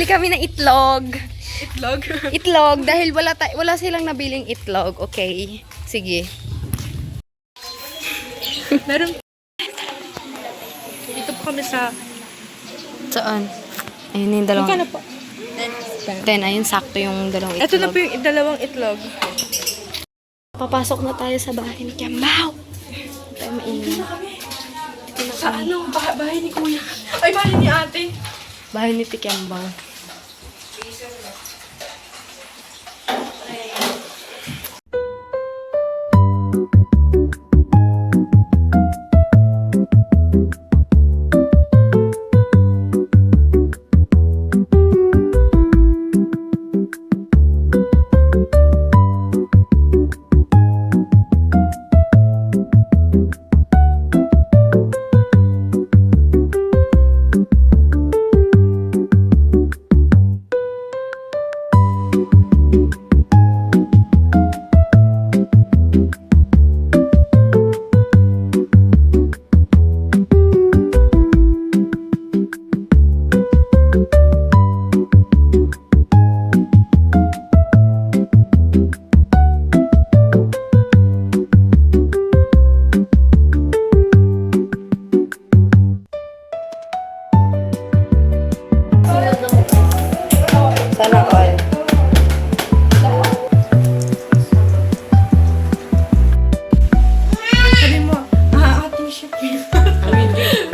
kami ng itlog. Itlog? Itlog, dahil wala silang nabiling itlog. Okay, sige. Meron. Dito po kami sa... Saan? Ayun yung dalawang... Magkano po? 10, ayun, sakto yung dalawang itlog. Ito na po yung dalawang itlog. Papasok na tayo sa bahay ni Kiambao. Tayo maingat. Sa ano? Bahay ni kuya. Ay, bahay ni ate. Bahay ni Kiambao. Sana all. Sabi mo, ate siya.